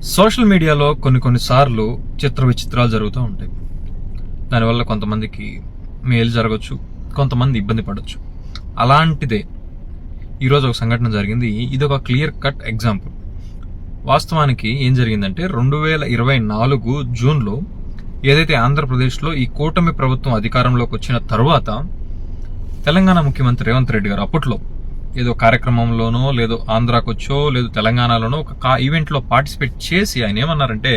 Social మీడియాలో కొన్నిసార్లు చిత్ర విచిత్రాలు జరుగుతూ ఉంటాయి. దానివల్ల కొంతమందికి మేలు జరగచ్చు, కొంతమంది ఇబ్బంది పడవచ్చు. అలాంటిదే ఈరోజు ఒక సంఘటన జరిగింది. ఇది ఒక క్లియర్ కట్ ఎగ్జాంపుల్. వాస్తవానికి ఏం జరిగిందంటే 2024 జూన్లో ఏదైతే ఆంధ్రప్రదేశ్లో ఈ కూటమి ప్రభుత్వం అధికారంలోకి వచ్చిన తర్వాత తెలంగాణ ముఖ్యమంత్రి రేవంత్ రెడ్డి గారు అప్పట్లో ఏదో కార్యక్రమంలోనో లేదో ఆంధ్రాకు వచ్చో లేదు తెలంగాణలోనో ఒక ఈవెంట్లో పార్టిసిపేట్ చేసి ఆయన ఏమన్నారంటే,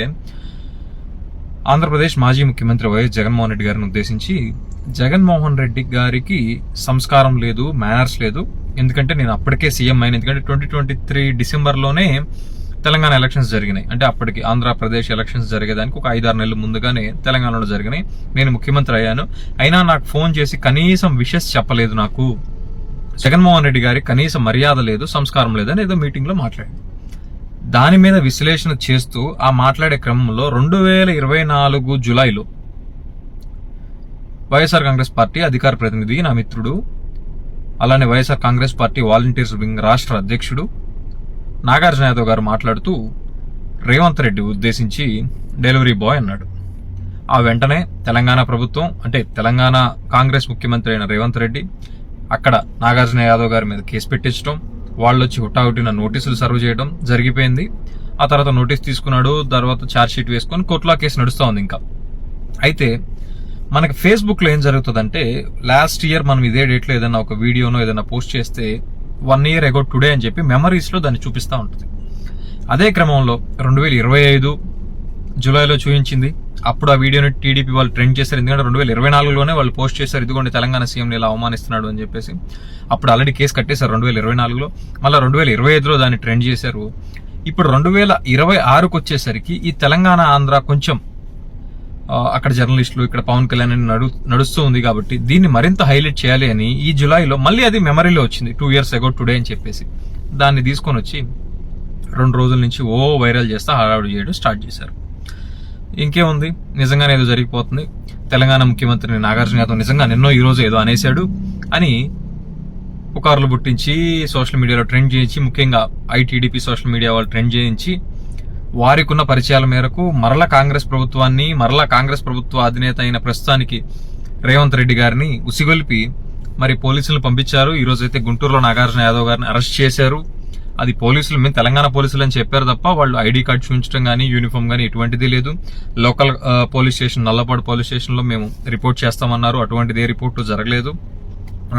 ఆంధ్రప్రదేశ్ మాజీ ముఖ్యమంత్రి వైఎస్ జగన్మోహన్ రెడ్డి గారిని ఉద్దేశించి, జగన్మోహన్ రెడ్డి గారికి సంస్కారం లేదు, మేనర్స్ లేదు, ఎందుకంటే నేను అప్పటికే సీఎం అయిన, ఎందుకంటే 2023 డిసెంబర్లోనే తెలంగాణ ఎలక్షన్స్ జరిగినాయి. అంటే అప్పటికి ఆంధ్రప్రదేశ్ ఎలక్షన్స్ జరిగేదానికి ఒక 5-6 నెలల ముందుగానే తెలంగాణలో జరిగినాయి. నేను ముఖ్యమంత్రి అయ్యాను, అయినా నాకు ఫోన్ చేసి కనీసం విషెస్ చెప్పలేదు. నాకు జగన్మోహన్ రెడ్డి గారికి కనీసం మర్యాద లేదు, సంస్కారం లేదని ఏదో మీటింగ్లో మాట్లాడారు. దాని మీద విశ్లేషణ చేస్తూ ఆ మాట్లాడే క్రమంలో 2024 జూలైలో వైఎస్ఆర్ కాంగ్రెస్ పార్టీ అధికార ప్రతినిధి, నా మిత్రుడు, అలానే YSR Congress party volunteers wing రాష్ట్ర అధ్యక్షుడు నాగార్జున యాదవ్ గారు మాట్లాడుతూ రేవంత్ రెడ్డి ఉద్దేశించి డెలివరీ బాయ్ అన్నాడు. ఆ వెంటనే తెలంగాణ ప్రభుత్వం, అంటే తెలంగాణ కాంగ్రెస్ ముఖ్యమంత్రి అయిన రేవంత్ రెడ్డి అక్కడ నాగార్జున యాదవ్ గారి మీద కేసు పెట్టించడం, వాళ్ళు వచ్చి హుటాహుటిన నోటీసులు సర్వ్ చేయడం జరిగిపోయింది. ఆ తర్వాత నోటీస్ తీసుకున్నాడు, తర్వాత ఛార్జ్ షీట్ వేసుకొని కోర్టులో కేసు నడుస్తూ ఉంది. ఇంకా అయితే మనకి ఫేస్బుక్లో ఏం జరుగుతుందంటే, లాస్ట్ ఇయర్ మనం ఇదే డేట్లో ఏదైనా ఒక వీడియోనో ఏదైనా పోస్ట్ చేస్తే 1 year ago టుడే అని చెప్పి మెమరీస్లో దాన్ని చూపిస్తూ ఉంటుంది. అదే క్రమంలో 2025 జూలైలో చూపించింది. అప్పుడు ఆ వీడియోని టీడీపీ వాళ్ళు ట్రెండ్ చేశారు, ఎందుకంటే 2024లోనే వాళ్ళు పోస్ట్ చేశారు, ఇదిగోండి తెలంగాణ సీఎంని ఇలా అవమానిస్తున్నాడు అని చెప్పేసి. అప్పుడు ఆల్రెడీ కేసు కట్టేశారు 2024లో, మళ్ళీ 2025లో దాన్ని ట్రెండ్ చేశారు. ఇప్పుడు 2026కు వచ్చేసరికి ఈ తెలంగాణ ఆంధ్ర కొంచెం అక్కడ జర్నలిస్టులు, ఇక్కడ పవన్ కళ్యాణ్ నడుస్తూ ఉంది కాబట్టి దీన్ని మరింత హైలైట్ చేయాలి అని ఈ జూలైలో మళ్ళీ అది మెమరీలో వచ్చింది, 2 years ago టుడే అని చెప్పేసి. దాన్ని తీసుకొని వచ్చి 2 రోజుల నుంచి వైరల్ చేస్తా హడావుడి చేయడం స్టార్ట్ చేశారు. ఇంకేముంది, నిజంగానే ఏదో జరిగిపోతుంది, తెలంగాణ ముఖ్యమంత్రిని నాగార్జున యాదవ్ నిజంగా నిన్నో ఈ రోజు ఏదో అనేశాడు అని పుకార్లు పుట్టించి సోషల్ మీడియాలో ట్రెండ్ చేయించి, ముఖ్యంగా ఐటీడీపీ సోషల్ మీడియా వాళ్ళు ట్రెండ్ చేయించి, వారికి ఉన్న పరిచయాల మేరకు మరలా కాంగ్రెస్ ప్రభుత్వ అధినేత అయిన ప్రస్తుతానికి రేవంత్ రెడ్డి గారిని ఉసిగొల్పి మరి పోలీసులను పంపించారు. ఈ రోజు అయితే గుంటూరులో నాగార్జున యాదవ్ గారిని అరెస్ట్ చేశారు. అది పోలీసులు, మేము తెలంగాణ పోలీసులు అని చెప్పారు తప్ప వాళ్ళు ఐడి కార్డు చూపించడం కానీ యూనిఫామ్ కానీ ఎటువంటిది లేదు. Local police station, Nallapadu police స్టేషన్లో మేము రిపోర్ట్ చేస్తామన్నారు, అటువంటిది ఏ రిపోర్టు జరగలేదు.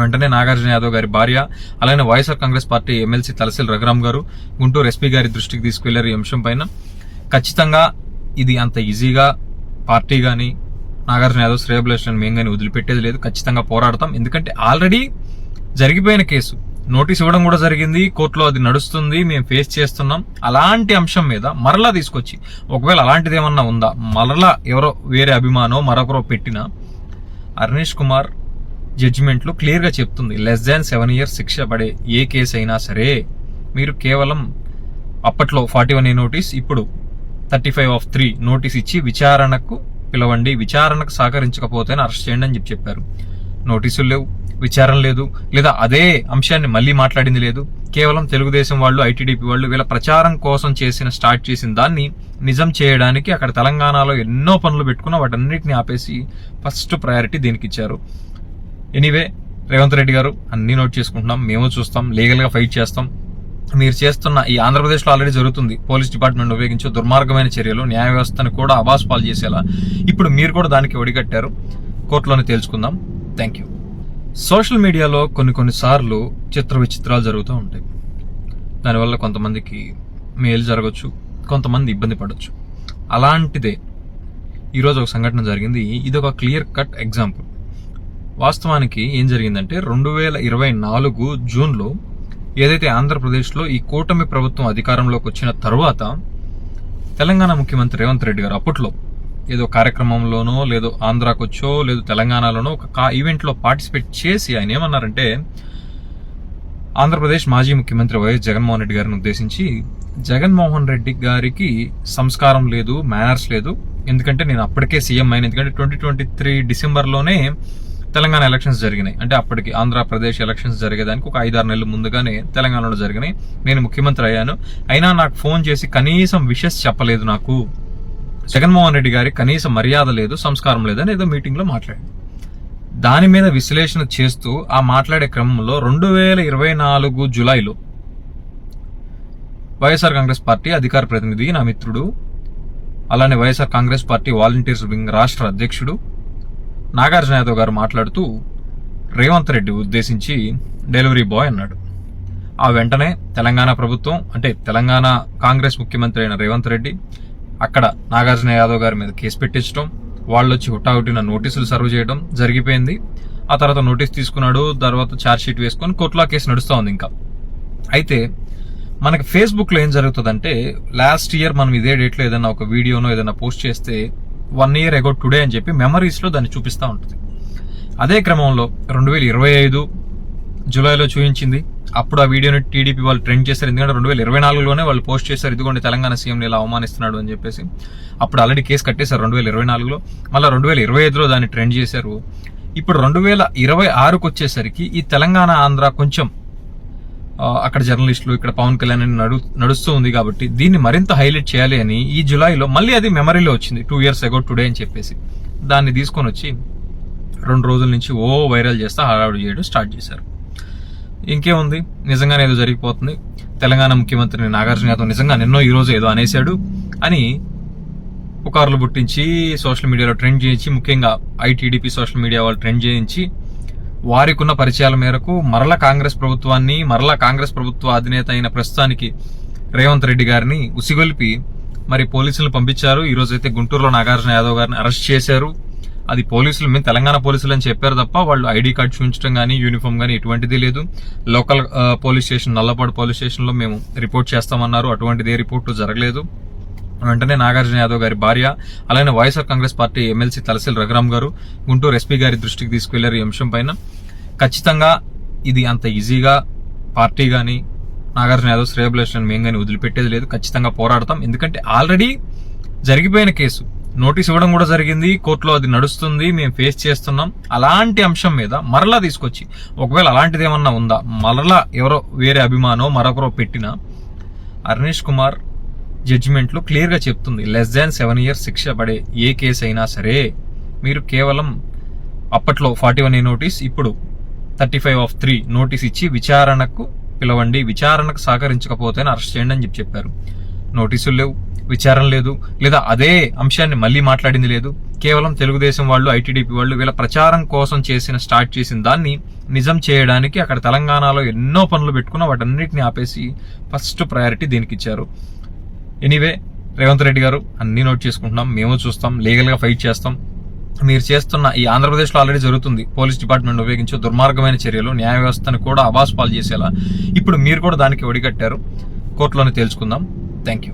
వెంటనే నాగార్జున యాదవ్ గారి భార్య, అలానే వైఎస్ఆర్ కాంగ్రెస్ పార్టీ ఎమ్మెల్సీ తలసిల్ రఘురామ్ గారు గుంటూరు ఎస్పీ గారి దృష్టికి తీసుకెళ్లారు ఈ అంశం పైన. ఖచ్చితంగా ఇది అంత ఈజీగా పార్టీ కానీ నాగార్జున యాదవ్ శ్రేయభిలాష్ మేము కానీ వదిలిపెట్టేది లేదు, ఖచ్చితంగా పోరాడతాం. ఎందుకంటే ఆల్రెడీ జరిగిపోయిన కేసు, నోటీస్ ఇవ్వడం కూడా జరిగింది, కోర్టులో అది నడుస్తుంది, మేము ఫేస్ చేస్తున్నాం. అలాంటి అంశం మీద మరలా తీసుకొచ్చి, ఒకవేళ అలాంటిది ఏమన్నా ఉందా, మరలా ఎవరో వేరే అభిమానో మరొకరో పెట్టిన అర్నేష్ కుమార్ జడ్జిమెంట్లో క్లియర్గా చెప్తుంది, less than 7 years శిక్ష పడే ఏ కేసు అయినా సరే మీరు కేవలం అప్పట్లో 41A నోటీస్, ఇప్పుడు 35(3) నోటీస్ ఇచ్చి విచారణకు పిలవండి, విచారణకు సహకరించకపోతే అరెస్ట్ చేయండి అని చెప్పారు. నోటీసులు లేవు, విచారణ లేదు, లేదా అదే అంశాన్ని మళ్ళీ మాట్లాడింది లేదు. కేవలం తెలుగుదేశం వాళ్ళు, ఐటీడీపీ వాళ్ళు వీళ్ళ ప్రచారం కోసం స్టార్ట్ చేసిన దాన్ని నిజం చేయడానికి అక్కడ తెలంగాణలో ఎన్నో పనులు పెట్టుకున్న వాటన్నిటిని ఆపేసి ఫస్ట్ ప్రయారిటీ దీనికి ఇచ్చారు. ఎనీవే, రేవంత్ రెడ్డి గారు అన్ని నోట్ చేసుకుంటున్నాం, మేము చూస్తాం, లీగల్గా ఫైట్ చేస్తాం. మీరు చేస్తున్న ఈ ఆంధ్రప్రదేశ్లో ఆల్రెడీ జరుగుతుంది పోలీస్ డిపార్ట్మెంట్ ఉపయోగించే దుర్మార్గమైన చర్యలు, న్యాయ వ్యవస్థను కూడా అబాస్ పాలు చేసేలా ఇప్పుడు మీరు కూడా దానికి ఒడిగట్టారు. కోర్టులోనే తేల్చుకుందాం. Thank you. సోషల్ మీడియాలో కొన్నిసార్లు చిత్ర విచిత్రాలు జరుగుతూ ఉంటాయి. దానివల్ల కొంతమందికి మేలు జరగచ్చు, కొంతమంది ఇబ్బంది పడవచ్చు. అలాంటిదే ఈరోజు ఒక సంఘటన జరిగింది. ఇది ఒక క్లియర్ కట్ ఎగ్జాంపుల్. వాస్తవానికి ఏం జరిగిందంటే 2024 జూన్లో ఏదైతే ఆంధ్రప్రదేశ్లో ఈ కూటమి ప్రభుత్వం అధికారంలోకి వచ్చిన తర్వాత తెలంగాణ ముఖ్యమంత్రి రేవంత్ రెడ్డి గారు అప్పట్లో ఏదో కార్యక్రమంలోనో లేదో ఆంధ్రాకు వచ్చో లేదు తెలంగాణలోనో ఒక ఈవెంట్లో పార్టిసిపేట్ చేసి ఆయన ఏమన్నారంటే, ఆంధ్రప్రదేశ్ మాజీ ముఖ్యమంత్రి వైఎస్ జగన్మోహన్ రెడ్డి గారిని ఉద్దేశించి, జగన్మోహన్ రెడ్డి గారికి సంస్కారం లేదు, మేనర్స్ లేదు, ఎందుకంటే నేను అప్పటికే సీఎం అయిన, ఎందుకంటే 2023 డిసెంబర్లోనే తెలంగాణ ఎలక్షన్స్ జరిగినాయి. అంటే అప్పటికి ఆంధ్రప్రదేశ్ ఎలక్షన్స్ జరిగేదానికి ఒక 5-6 నెలల ముందుగానే తెలంగాణలో జరిగినాయి. నేను ముఖ్యమంత్రి అయ్యాను. అయినా నాకు ఫోన్ చేసి కనీసం విషెస్ చెప్పలేదు. నాకు జగన్మోహన్ రెడ్డి గారి కనీసం మర్యాద లేదు, సంస్కారం లేదని ఏదో మీటింగ్లో మాట్లాడాడు. దాని మీద విశ్లేషణ చేస్తూ ఆ మాట్లాడే క్రమంలో 2024 జూలైలో వైఎస్ఆర్ కాంగ్రెస్ పార్టీ అధికార ప్రతినిధి, నా మిత్రుడు, అలానే YSR Congress party volunteers wing రాష్ట్ర అధ్యక్షుడు నాగార్జున యాదవ్ గారు మాట్లాడుతూ రేవంత్ రెడ్డి ఉద్దేశించి డెలివరీ బాయ్ అన్నాడు. ఆ వెంటనే తెలంగాణ ప్రభుత్వం, అంటే తెలంగాణ కాంగ్రెస్ ముఖ్యమంత్రి అయిన రేవంత్ రెడ్డి అక్కడ నాగార్జున యాదవ్ గారి మీద కేసు పెట్టించడం, వాళ్ళు వచ్చి హుటాహుటిన నోటీసులు సర్వ్ చేయడం జరిగిపోయింది. ఆ తర్వాత నోటీస్ తీసుకున్నాడు, తర్వాత ఛార్జ్ షీట్ వేసుకొని కోర్టులో కేసు నడుస్తూ ఉంది. ఇంకా అయితే మనకి ఫేస్బుక్లో ఏం జరుగుతుందంటే, లాస్ట్ ఇయర్ మనం ఇదే డేట్లో ఏదైనా ఒక వీడియోనో ఏదైనా పోస్ట్ చేస్తే 1 year ago టుడే అని చెప్పి మెమరీస్లో దాన్ని చూపిస్తూ ఉంటుంది. అదే క్రమంలో 2025 జూలైలో చూపించింది. అప్పుడు ఆ వీడియోని టీడీపీ వాళ్ళు ట్రెండ్ చేశారు. ఎందుకంటే 2024లోనే వాళ్ళు పోస్ట్ చేశారు, ఇదిగోండి తెలంగాణ సీఎంని ఇలా అవమానిస్తున్నాడు అని చెప్పేసి. అప్పుడు ఆల్రెడీ కేసు కట్టేశారు 2024లో. మళ్ళీ 2025లో దాన్ని ట్రెండ్ చేశారు. ఇప్పుడు 2026కు వచ్చేసరికి ఈ తెలంగాణ ఆంధ్ర కొంచెం అక్కడ జర్నలిస్టులు, ఇక్కడ పవన్ కళ్యాణ్ నడుస్తూ ఉంది కాబట్టి దీన్ని మరింత హైలైట్ చేయాలి అని ఈ జూలైలో మళ్ళీ అది మెమరీలో వచ్చింది. 2 years ago టుడే అని చెప్పేసి దాన్ని తీసుకొని వచ్చి 2 రోజుల నుంచి వైరల్ చేస్తా హడావుడి చేయడం స్టార్ట్ చేశారు. ఇంకేముంది, నిజంగానే ఏదో జరిగిపోతుంది. తెలంగాణ ముఖ్యమంత్రిని నాగార్జున యాదవ్ నిజంగా నిన్నో ఈ రోజు ఏదో అనేశాడు అని పుకార్లు పుట్టించి సోషల్ మీడియాలో ట్రెండ్ చేయించి, ముఖ్యంగా ఐటీడీపీ సోషల్ మీడియా వాళ్ళు ట్రెండ్ చేయించి వారికి ఉన్న పరిచయాల మేరకు మరలా కాంగ్రెస్ ప్రభుత్వాన్ని, మరలా కాంగ్రెస్ ప్రభుత్వ అధినేత అయిన ప్రస్తుతానికి రేవంత్ రెడ్డి గారిని ఉసిగొల్పి మరి పోలీసులను పంపించారు. ఈ రోజు అయితే గుంటూరులో నాగార్జున యాదవ్ గారిని అరెస్ట్ చేశారు. అది పోలీసులు, మేము తెలంగాణ పోలీసులు అని చెప్పారు తప్ప వాళ్ళు ఐడి కార్డు చూపించడం కానీ యూనిఫామ్ కానీ ఎటువంటిది లేదు. Local police station, Nallapadu police స్టేషన్లో మేము రిపోర్ట్ చేస్తామన్నారు. అటువంటిది రిపోర్టు జరగలేదు. వెంటనే నాగార్జున యాదవ్ గారి భార్య, అలానే వైఎస్ఆర్ కాంగ్రెస్ పార్టీ ఎమ్మెల్సీ తలసిల్ రఘురామ్ గారు గుంటూరు ఎస్పీ గారి దృష్టికి తీసుకెళ్లారు ఈ అంశం పైన. ఖచ్చితంగా ఇది అంత ఈజీగా పార్టీ కానీ నాగార్జున యాదవ్ శ్రేయభిలాష్ మేము కానీ వదిలిపెట్టేది లేదు. ఖచ్చితంగా పోరాడతాం. ఎందుకంటే ఆల్రెడీ జరిగిపోయిన కేసు, నోటీస్ ఇవ్వడం కూడా జరిగింది, కోర్టులో అది నడుస్తుంది, మేము ఫేస్ చేస్తున్నాం. అలాంటి అంశం మీద మరలా తీసుకొచ్చి ఒకవేళ అలాంటిది ఏమన్నా ఉందా, మరలా ఎవరో వేరే అభిమానో మరొకరో పెట్టిన అర్నేష్ కుమార్ జడ్జిమెంట్లో క్లియర్గా చెప్తుంది, <7 years శిక్ష పడే ఏ కేసు అయినా సరే మీరు కేవలం అప్పట్లో 41A నోటీస్, ఇప్పుడు 35(3) నోటీస్ ఇచ్చి విచారణకు పిలవండి, విచారణకు సహకరించకపోతే అరెస్ట్ చేయండి అని చెప్పారు. నోటీసులు లేవు, విచారణ లేదు, లేదా అదే అంశాన్ని మళ్ళీ మాట్లాడింది లేదు. కేవలం తెలుగుదేశం వాళ్ళు, ఐటీడీపీ వాళ్ళు వీళ్ళ ప్రచారం కోసం స్టార్ట్ చేసిన దాన్ని నిజం చేయడానికి అక్కడ తెలంగాణలో ఎన్నో పనులు పెట్టుకున్న వాటన్నిటిని ఆపేసి ఫస్ట్ ప్రయారిటీ దీనికి ఇచ్చారు. ఎనీవే, రేవంత్ రెడ్డి గారు అన్ని నోట్ చేసుకుంటున్నాం, మేము చూస్తాం, లీగల్గా ఫైట్ చేస్తాం. మీరు చేస్తున్న ఈ ఆంధ్రప్రదేశ్లో ఆల్రెడీ జరుగుతుంది పోలీస్ డిపార్ట్మెంట్ ఉపయోగించే దుర్మార్గమైన చర్యలు, న్యాయ వ్యవస్థను కూడా అబాస్ పాలు చేసేలా ఇప్పుడు మీరు కూడా దానికి ఒడిగట్టారు. కోర్టులోనే తేల్చుకుందాం. Thank you.